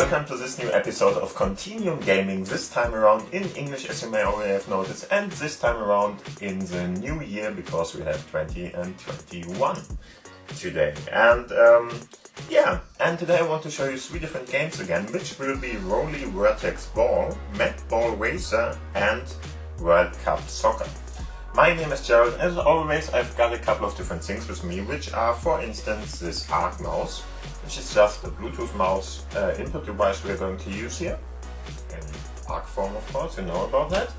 welcome to this new episode of Continuum Gaming, this time around in English as you may already have noticed, and this time around in the new year because we have 20 and 21 today. And today I want to show you 3 different games again, which will be Rolly Vortex Ball, Met Ball Racer and WorldCup Soccer. My name is Gerald. As always, I've got a couple of different things with me, which are, for instance, this ARC mouse, which is just a Bluetooth mouse input device we're going to use here. In ARC form, of course, you know about that.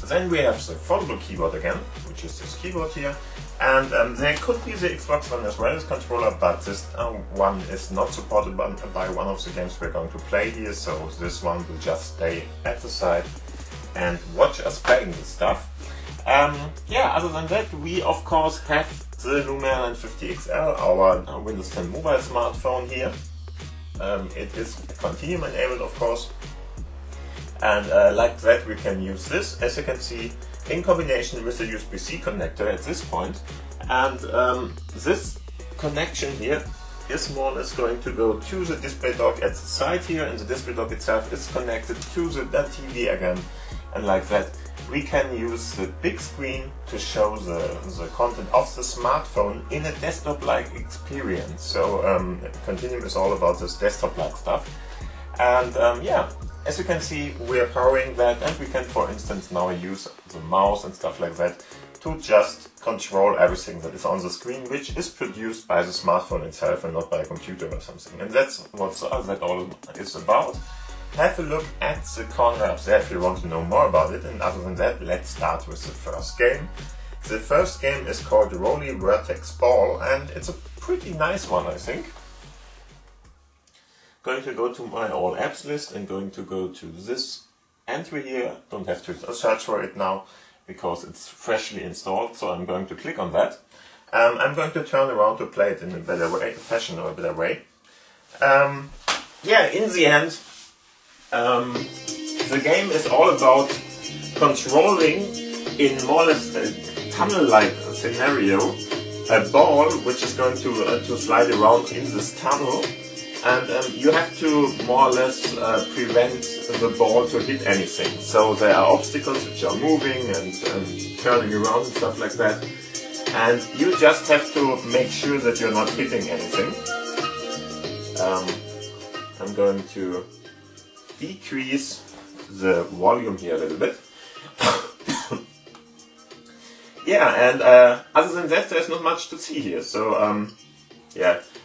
Then we have the Foldable keyboard again, which is this keyboard here. And there could be the Xbox One as well as controller, but this one is not supported by one of the games we're going to play here, so this one will just stay at the side and watch us playing this stuff. Other than that, we of course have the Lumia 950 XL, our Windows 10 mobile smartphone here. It is Continuum enabled, of course, and like that we can use this, as you can see, in combination with the USB-C connector at this point. And this connection here is more or less going to go to the display dock at the side here, and the display dock itself is connected to the TV again, and like that we can use the big screen to show the content of the smartphone in a desktop-like experience. So Continuum is all about this desktop-like stuff. And as you can see, we are powering that, and we can, for instance, now use the mouse and stuff like that to just control everything that is on the screen, which is produced by the smartphone itself and not by a computer or something. And that's what that all is about. Have a look at the corner up there if you want to know more about it, and other than that, let's start with the first game. The first game is called Rolly Vortex Ball, and it's a pretty nice one, I think. Going to go to my all apps list and going to go to this entry here. Don't have to search for it now because it's freshly installed, so I'm going to click on that. I'm going to turn around to play it in a better way, fashion or a better way. In the end, the game is all about controlling, in more or less a tunnel-like scenario, a ball which is going to slide around in this tunnel, and you have to more or less prevent the ball to hit anything. So there are obstacles which are moving and turning around and stuff like that, and you just have to make sure that you're not hitting anything. I'm going to decrease the volume here a little bit. Other than that, there's not much to see here. So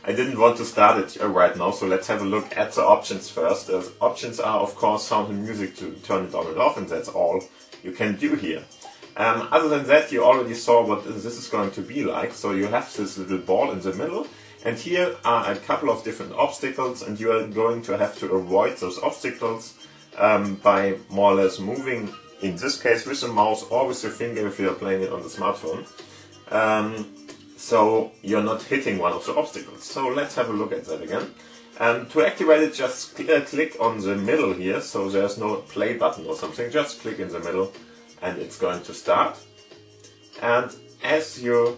I didn't want to start it right now, so let's have a look at the options first. The options are, of course, sound and music to turn it on and off, and that's all you can do here. Other than that, you already saw what this is going to be like. So you have this little ball in the middle, and here are a couple of different obstacles, and you are going to have to avoid those obstacles by more or less moving, in this case with the mouse or with your finger if you are playing it on the smartphone. So you're not hitting one of the obstacles. So let's have a look at that again. To activate it, just click on the middle here, so there's no play button or something, just click in the middle and it's going to start. And as you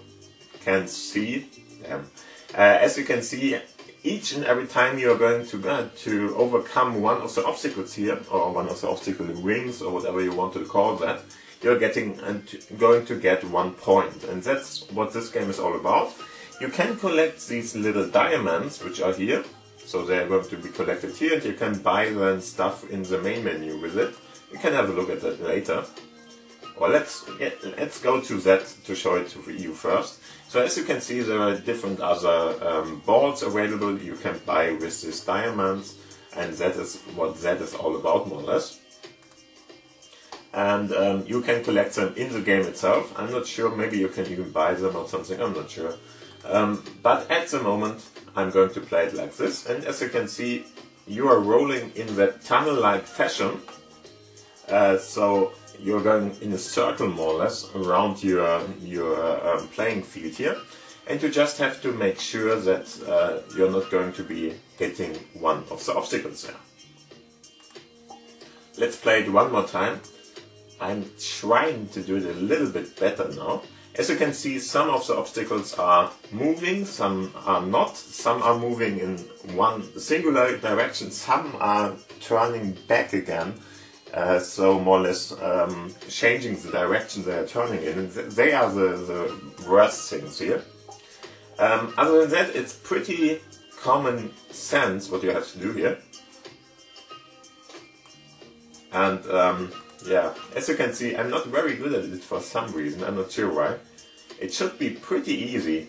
can see, each and every time you are going to overcome one of the obstacles here, or one of the obstacle rings, or whatever you want to call that, you're going to get 1 point. And that's what this game is all about. You can collect these little diamonds, which are here. So they're going to be collected here, and you can buy then stuff in the main menu with it. You can have a look at that later. Well, let's go to that to show it to you first. So as you can see, there are different other balls available you can buy with these diamonds, and that is what that is all about, more or less. And you can collect them in the game itself. I'm not sure, maybe you can even buy them or something, I'm not sure. But at the moment, I'm going to play it like this, and as you can see, you are rolling in that tunnel-like fashion. So you're going in a circle more or less around your playing field here, and you just have to make sure that you're not going to be hitting one of the obstacles there. Let's play it one more time. I'm trying to do it a little bit better now, As you can see, some of the obstacles are moving, some are not, some are moving in one singular direction, some are turning back again, so more or less changing the direction they are turning in. They are the worst things here. Other than that, it's pretty common sense what you have to do here. And yeah, as you can see, I'm not very good at it for some reason, I'm not sure why. It should be pretty easy,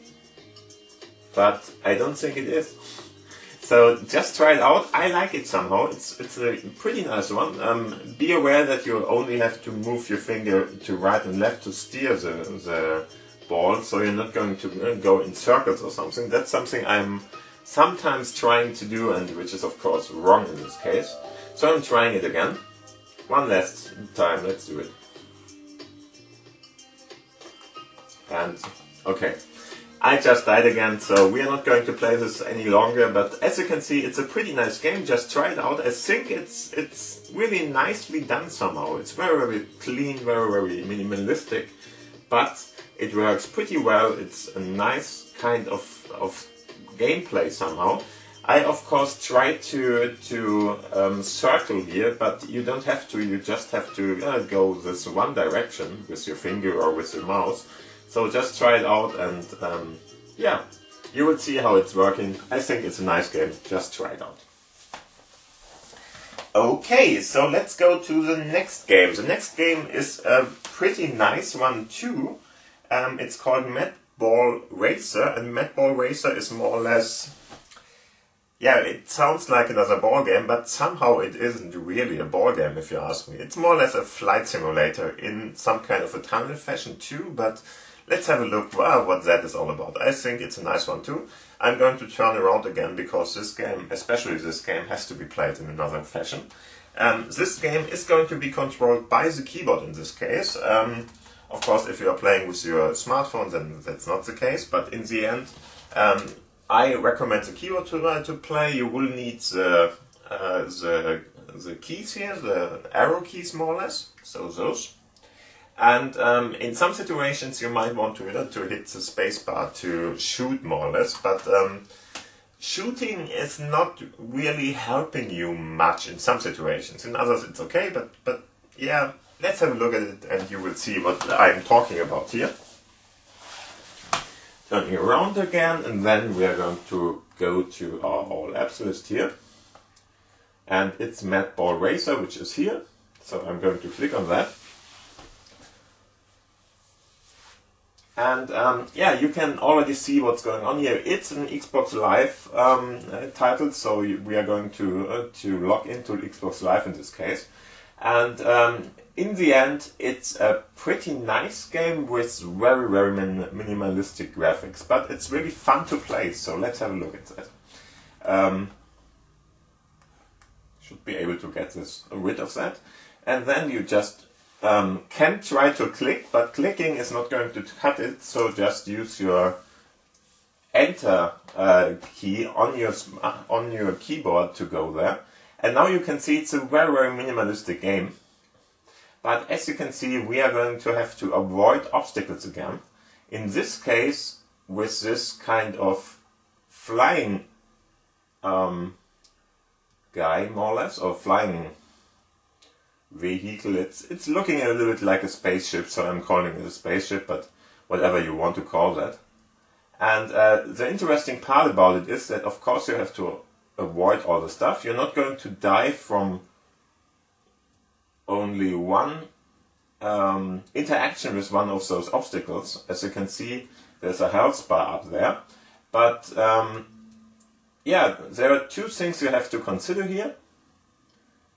but I don't think it is. So just try it out. I like it somehow. It's a pretty nice one. Be aware that you only have to move your finger to right and left to steer the ball, so you're not going to go in circles or something. That's something I'm sometimes trying to do, and which is of course wrong in this case. So I'm trying it again. One last time, let's do it. And okay, I just died again, so we are not going to play this any longer, but as you can see, it's a pretty nice game. Just try it out. I think it's really nicely done somehow. It's very, very clean, very, very minimalistic, but it works pretty well. It's a nice kind of gameplay somehow. I of course try to circle here, but you don't have to. You just have to go this one direction with your finger or with your mouse. So just try it out, and yeah, you will see how it's working. I think it's a nice game. Just try it out. Okay, so let's go to the next game. The next game is a pretty nice one too. It's called Madball Racer, and Madball Racer is more or less, yeah, it sounds like another ball game, but somehow it isn't really a ball game if you ask me. It's more or less a flight simulator in some kind of a tunnel fashion too, but let's have a look what that is all about. I think it's a nice one too. I'm going to turn around again because this game, especially this game, has to be played in another fashion. This game is going to be controlled by the keyboard in this case. Of course, if you are playing with your smartphone, then that's not the case, but in the end, I recommend the keyboard to play. You will need the keys here, the arrow keys more or less, so those. And in some situations you might want to hit the spacebar to shoot more or less, but shooting is not really helping you much in some situations. In others it's okay, but yeah, let's have a look at it and you will see what I'm talking about here. Turning around again, and then we are going to go to our all apps list here. And it's Madball Racer, which is here. So I'm going to click on that. And yeah, you can already see what's going on here. It's an Xbox Live title, so we are going to log into Xbox Live in this case. And in the end, it's a pretty nice game with very, very minimalistic graphics, but it's really fun to play, so let's have a look at that. Should be able to get rid of that. And then you just can try to click, but clicking is not going to cut it, so just use your Enter key on your keyboard to go there. And now you can see it's a very, very minimalistic game. But as you can see, we are going to have to avoid obstacles again. In this case, with this kind of flying guy, more or less, or flying vehicle. It's looking a little bit like a spaceship, so I'm calling it a spaceship, but whatever you want to call that. And the interesting part about it is that, of course, you have to avoid all the stuff. You're not going to die from only one interaction with one of those obstacles. As you can see, there's a health bar up there. But yeah, there are two things you have to consider here.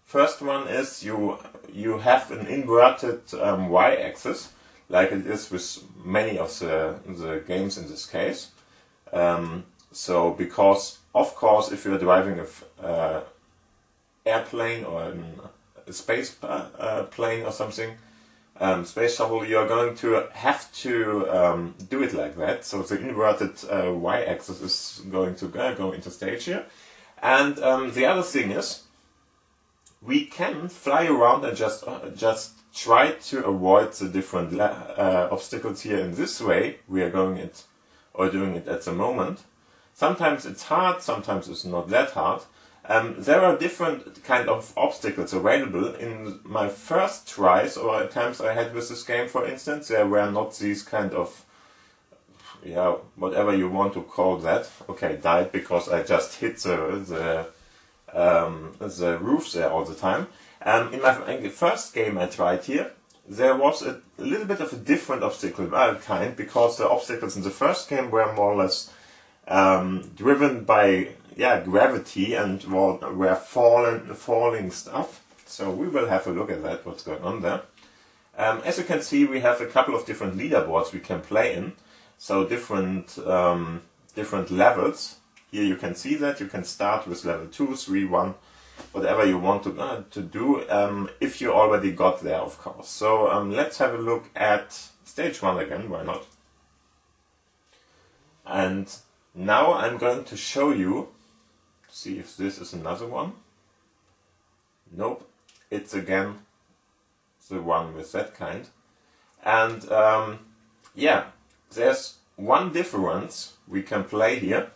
First one is you have an inverted y-axis, like it is with many of the games in this case. So because, of course, if you're driving a airplane or a space plane or something, space shuttle, you're going to have to do it like that. So the inverted y-axis is going to go into stage here. And the other thing is, we can fly around and just try to avoid the different obstacles here in this way. We are doing it at the moment. Sometimes it's hard, sometimes it's not that hard. There are different kind of obstacles available. In my first tries or attempts I had with this game, for instance, there were not these kind of, yeah, whatever you want to call that. Okay, died because I just hit the roof there all the time. In the first game I tried here, there was a little bit of a different obstacle kind, because the obstacles in the first game were more or less driven by gravity and were falling stuff. So we will have a look at that, what's going on there. As you can see, we have a couple of different leaderboards we can play in. So different levels. Here you can see that you can start with level 2, 3, 1, whatever you want to do, if you already got there, of course. So let's have a look at stage 1 again, why not? And now I'm going to show you, see if this is another one. Nope, it's again the one with that kind. And yeah, there's one difference we can play here,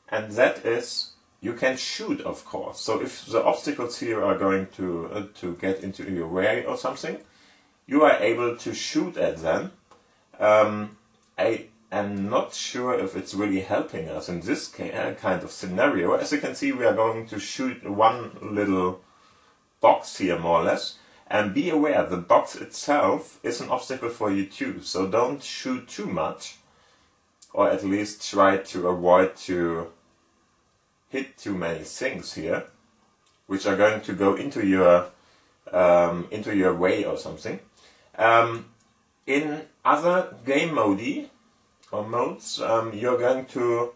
and that is you can shoot, of course. So if the obstacles here are going to get into your way or something, you are able to shoot at them. I am not sure if it's really helping us in this kind of scenario. As you can see, we are going to shoot one little box here, more or less. And be aware, the box itself is an obstacle for you too. So don't shoot too much, or at least try to avoid to hit too many things here, which are going to go into your way or something. In other game modes, you're going to,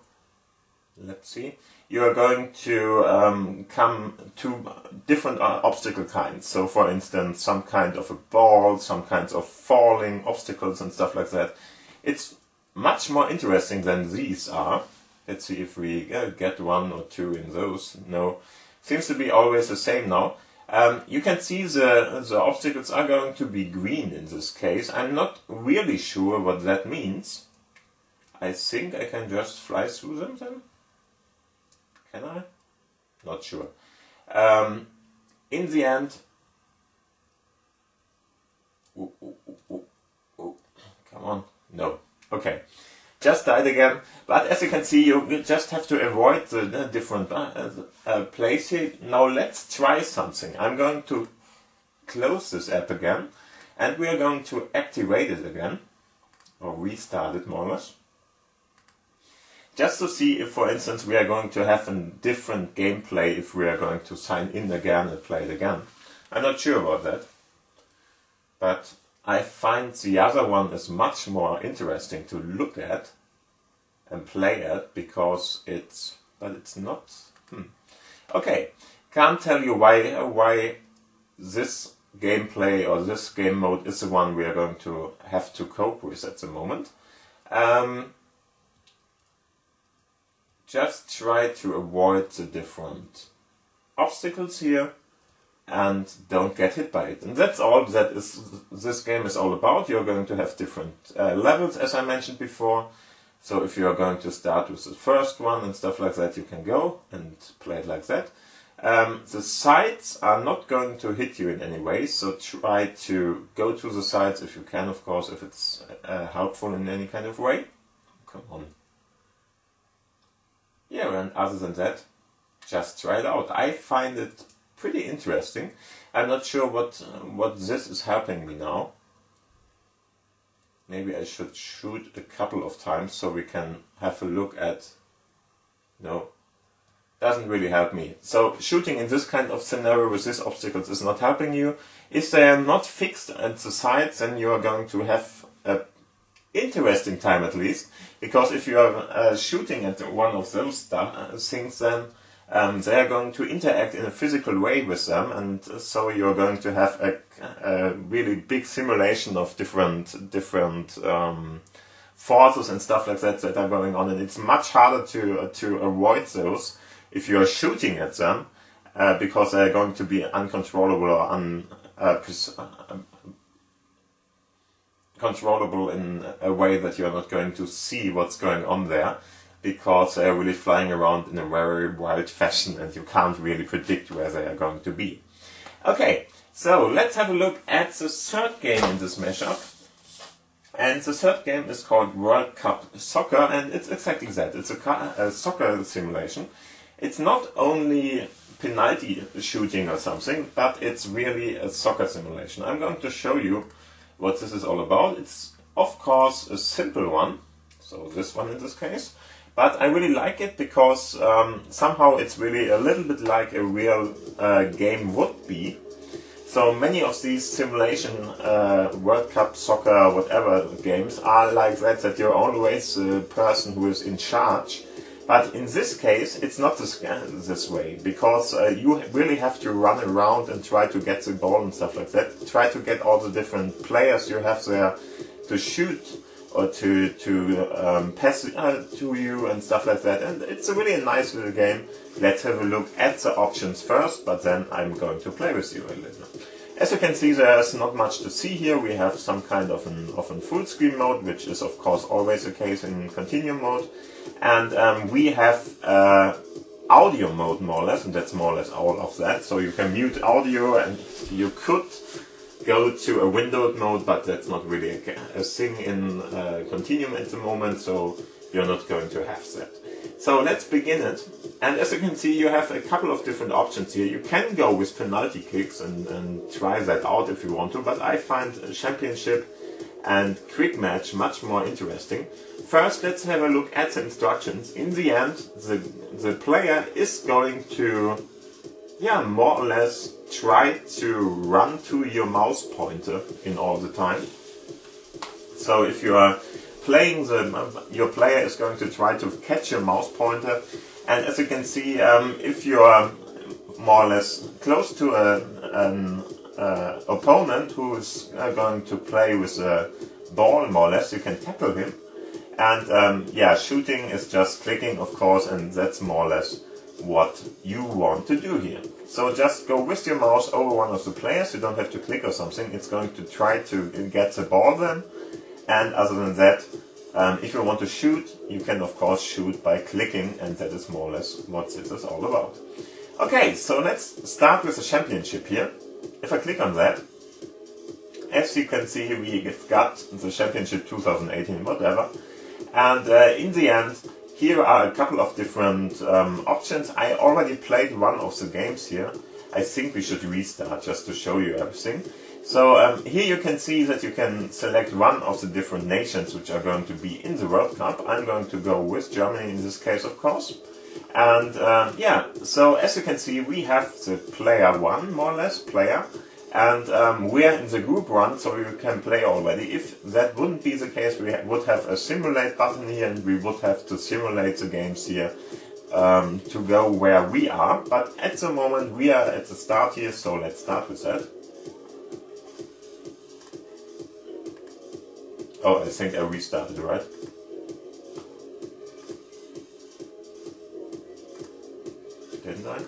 let's see, you're going to come to different obstacle kinds. So for instance, some kind of a ball, some kinds of falling obstacles and stuff like that. It's much more interesting than these are. Let's see if we get one or two in those. No, seems to be always the same now. You can see the obstacles are going to be green in this case. I'm not really sure what that means. I think I can just fly through them then. Can I? Not sure. In the end, come on, no. Okay, just died again. But as you can see, you just have to avoid the different place here. Now let's try something. I'm going to close this app again, and we are going to activate it again, or restart it more or less. Just to see if, for instance, we are going to have a different gameplay if we are going to sign in again and play it again. I'm not sure about that. But I find the other one is much more interesting to look at and play at, because it's not. Okay, can't tell you why this gameplay or this game mode is the one we are going to have to cope with at the moment. Just try to avoid the different obstacles here and don't get hit by it. And that's all that this game is all about. You're going to have different levels, as I mentioned before. So if you're going to start with the first one and stuff like that, you can go and play it like that. The sides are not going to hit you in any way, so try to go to the sides if you can, of course, if it's helpful in any kind of way. Come on. Yeah, and other than that, just try it out. I find it pretty interesting. I'm not sure what this is helping me now. Maybe I should shoot a couple of times so we can have a look at... No, doesn't really help me. So shooting in this kind of scenario with these obstacles is not helping you. If they are not fixed at the sides, then you are going to have a interesting time at least, because if you are shooting at one of those things, then they are going to interact in a physical way with them, and so you're going to have a really big simulation of different forces and stuff like that are going on, and it's much harder to avoid those if you are shooting at them, because they are going to be uncontrollable or controllable in a way that you're not going to see what's going on there, because they are really flying around in a very wild fashion and you can't really predict where they are going to be. Okay, so let's have a look at the third game in this mashup. And the third game is called WorldCup Soccer, and it's exactly that. It's a soccer simulation. It's not only penalty shooting or something, but it's really a soccer simulation. I'm going to show you what this is all about. It's of course a simple one, so this one in this case, but I really like it because somehow it's really a little bit like a real game would be. So many of these simulation World Cup Soccer whatever games are like that you're always the person who is in charge. But in this case, it's not this way, because you really have to run around and try to get the ball and stuff like that. Try to get all the different players you have there to shoot or to pass to you and stuff like that. And it's a really nice little game. Let's have a look at the options first, but then I'm going to play with you a little. As you can see, there's not much to see here. We have some kind of an full screen mode, which is of course always the case in Continuum mode. And we have audio mode more or less, and that's more or less all of that. So you can mute audio, and you could go to a windowed mode, but that's not really a thing in Continuum at the moment, so you're not going to have that. So let's begin it. And as you can see, you have a couple of different options here. You can go with penalty kicks and try that out if you want to, but I find a championship and quick match much more interesting. First, let's have a look at the instructions. In the end, the player is going to, more or less try to run to your mouse pointer in all the time. So if you are playing, your player is going to try to catch your mouse pointer. And as you can see, if you are more or less close to an opponent who is going to play with a ball, more or less, you can tackle him. And shooting is just clicking, of course, and that's more or less what you want to do here. So just go with your mouse over one of the players. You don't have to click or something. It's going to try to get the ball then. And other than that, if you want to shoot, you can of course shoot by clicking, and that is more or less what this is all about. Okay, so let's start with the championship here. If I click on that, as you can see, we've got the championship 2018, whatever. And in the end, here are a couple of different options. I already played one of the games here. I think we should restart just to show you everything. So here you can see that you can select one of the different nations which are going to be in the World Cup. I'm going to go with Germany in this case, of course. And so as you can see, we have the player one, more or less, player. And we are in the group one, so we can play already. If that wouldn't be the case, we would have a simulate button here, and we would have to simulate the games here to go where we are. But at the moment, we are at the start here, so let's start with that. Oh, I think I restarted, right? Didn't I?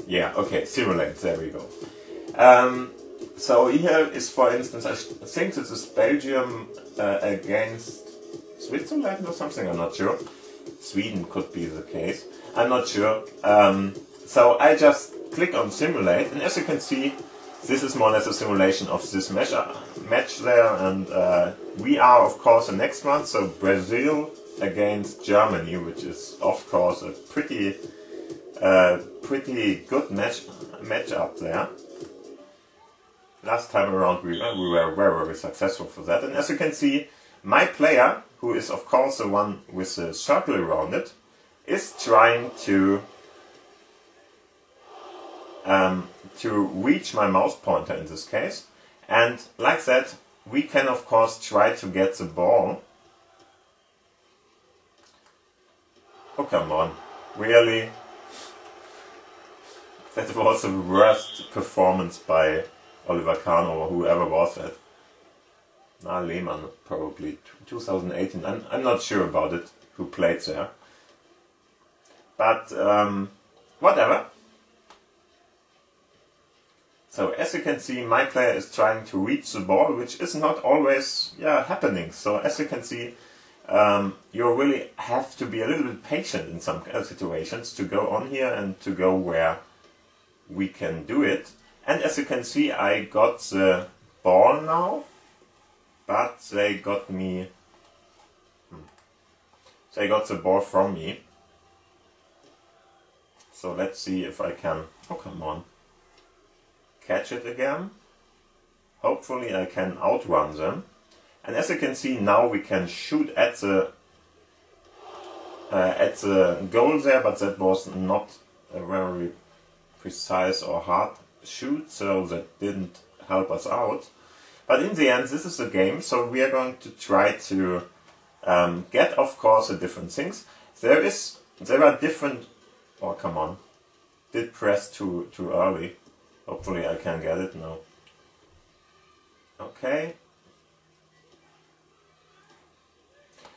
Yeah, okay, simulate, there we go. So here is, for instance, I think this is Belgium against Switzerland or something, I'm not sure. Sweden could be the case, I'm not sure. So I just click on simulate, and as you can see, this is more or less a simulation of this match there, and we are of course the next one, so Brazil against Germany, which is of course a pretty good match up there. Last time around we were very successful for that, and as you can see, my player, who is of course the one with the circle around it, is trying to reach my mouse pointer in this case, and like that we can of course try to get the ball. Oh come on, really? That was the worst performance by Oliver Kahn or whoever was that. Lehmann probably, 2018, I'm not sure about it, who played there. But whatever. So as you can see, my player is trying to reach the ball, which is not always happening. So as you can see, you really have to be a little bit patient in some situations to go on here and to go where we can do it. And as you can see, I got the ball now, but they got me. They got the ball from me. So let's see if I can. Oh, come on. Catch it again. Hopefully I can outrun them. And as you can see, now we can shoot at the goal there, but that was not a very precise or hard shoot, so that didn't help us out. But in the end, this is the game, so we are going to try to get, of course, the different things. There are different. Oh, come on! Did press too early. Hopefully I can get it now. Okay.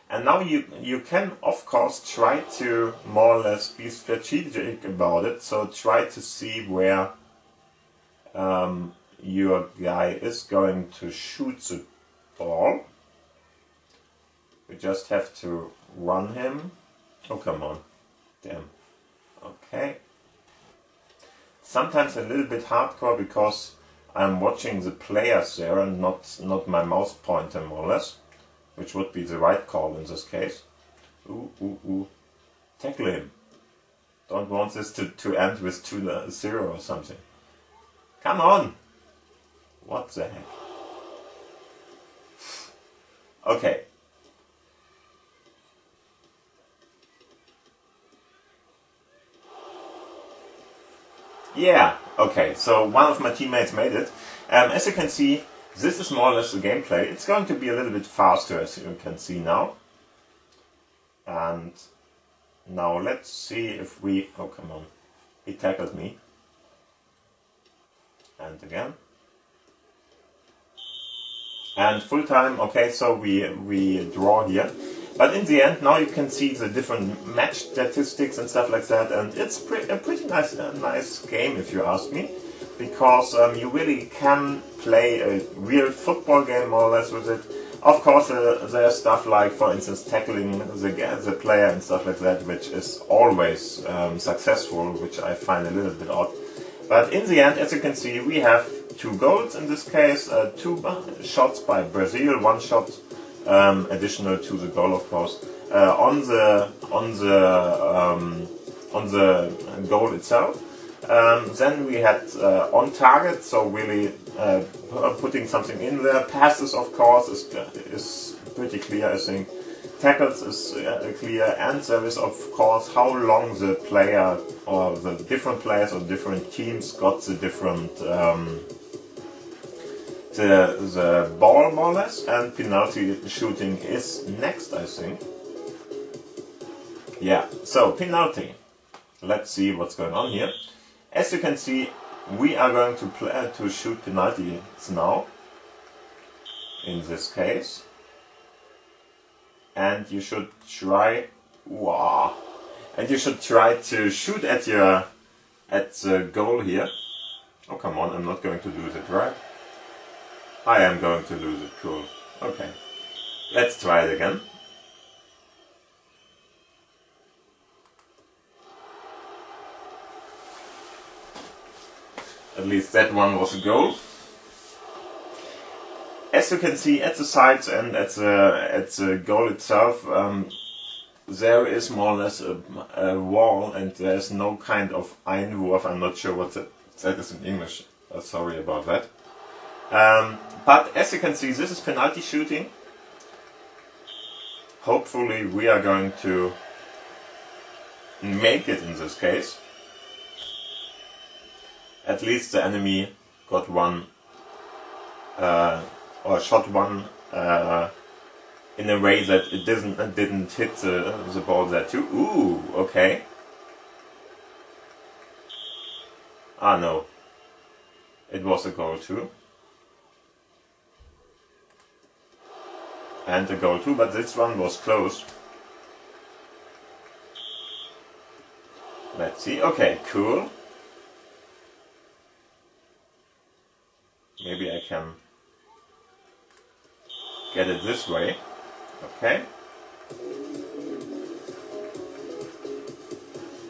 And now you can, of course, try to more or less be strategic about it. So try to see where your guy is going to shoot the ball. We just have to run him. Oh, come on. Damn. Okay. Sometimes a little bit hardcore because I'm watching the players there and not my mouse pointer, more or less, which would be the right call in this case. Ooh. Tackle him. Don't want this to end with 2-0 or something. Come on! What the heck? Okay. Yeah, okay, so one of my teammates made it. As you can see, this is more or less the gameplay. It's going to be a little bit faster, as you can see now. And now let's see if we... Oh, come on. He tackled me. And again. And full time, okay, so we draw here. But in the end, now you can see the different match statistics and stuff like that, and it's a pretty nice game, if you ask me, because you really can play a real football game more or less with it. Of course, there's stuff like, for instance, tackling the player and stuff like that, which is always successful, which I find a little bit odd. But in the end, as you can see, we have 2 goals in this case, 2 shots by Brazil, 1 shot additional to the goal, of course, on the goal itself. Then we had on target, so really putting something in there. Passes, of course, is pretty clear, I think. Tackles is clear, and there is, of course, how long the player or the different players or different teams got the different the ball, more or less, and penalty shooting is next, I think. Yeah, so penalty. Let's see what's going on here. As you can see, we are going to shoot penalties now, in this case. And you should try, and you should try to shoot at the goal here. Oh, come on, I'm not going to lose it, right? I am going to lose it, cool. Okay, let's try it again. At least that one was a goal. As you can see at the sides and at the goal itself, there is more or less a wall, and there's no kind of Einwurf. I'm not sure what that is in English. Sorry about that. But as you can see, this is penalty shooting. Hopefully we are going to make it in this case. At least the enemy got one, or shot one in a way that it didn't hit the ball there too. Ooh, okay. Ah no, it was a goal too. And a goal too, but this one was close. Let's see. Okay, cool. Maybe I can get it this way. Okay.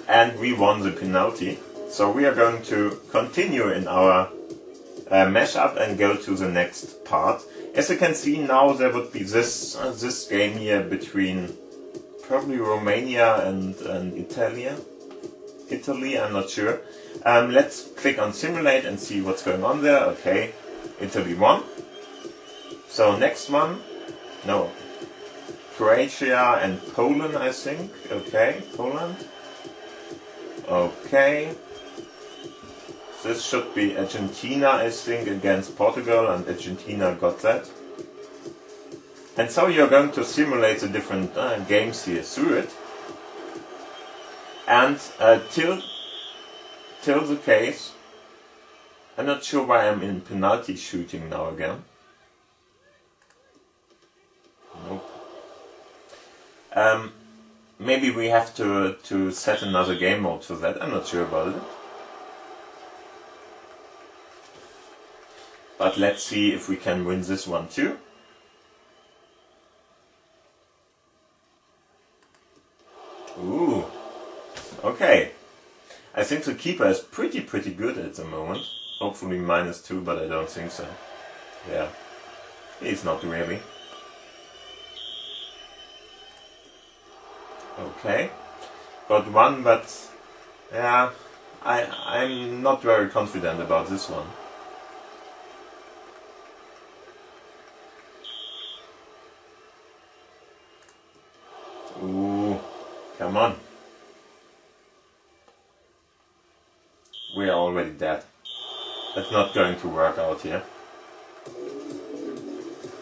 And we won the penalty. So we are going to continue in our mashup and go to the next part. As you can see now, there would be this game here between probably Romania and Italy, I'm not sure. Let's click on simulate and see what's going on there. Okay, Italy won. So next one, no, Croatia and Poland, I think. Okay, Poland. Okay. This should be Argentina, I think, against Portugal, and Argentina got that. And so you're going to simulate the different games here through it. And till the case, I'm not sure why I'm in penalty shooting now again. Nope. Maybe we have to set another game mode for that. I'm not sure about it. But let's see if we can win this one too. Ooh. Okay. I think the keeper is pretty good at the moment. Hopefully -2, but I don't think so. Yeah. He's not really. Okay. Got one, but yeah, I'm not very confident about this one. Ooh, come on. We are already dead. That's not going to work out here.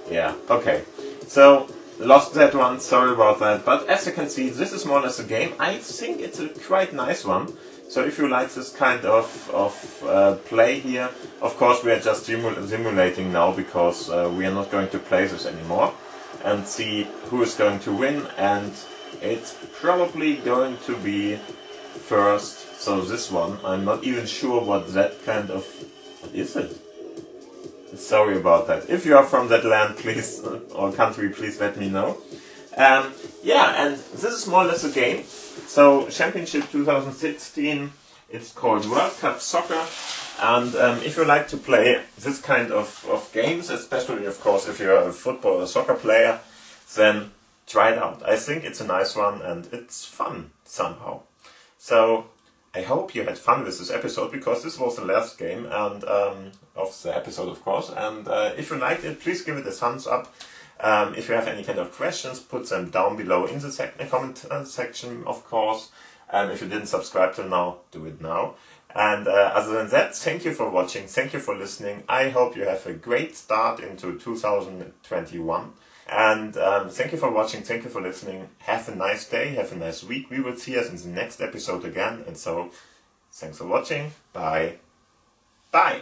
Yeah, okay. So, lost that one, sorry about that. But as you can see, this is more or less a game. I think it's a quite nice one. So if you like this kind of play here, of course we are just simulating now, because we are not going to play this anymore. And see who is going to win, and it's probably going to be first. So this one, I'm not even sure what that kind of... What is it? Sorry about that. If you are from that land, please, or country, please let me know. Yeah, and this is more or less a game. So, Championship 2016, it's called WorldCup Soccer. And if you like to play this kind of games, especially, of course, if you're a football or soccer player, then try it out. I think it's a nice one, and it's fun, somehow. So, I hope you had fun with this episode, because this was the last game and of the episode, of course. And if you liked it, please give it a thumbs up. If you have any kind of questions, put them down below in the comment section, of course. If you didn't subscribe till now, do it now. And other than that, thank you for watching, thank you for listening. I hope you have a great start into 2021. And thank you for watching, thank you for listening. Have a nice day, have a nice week. We will see us in the next episode again. And so, thanks for watching. Bye. Bye.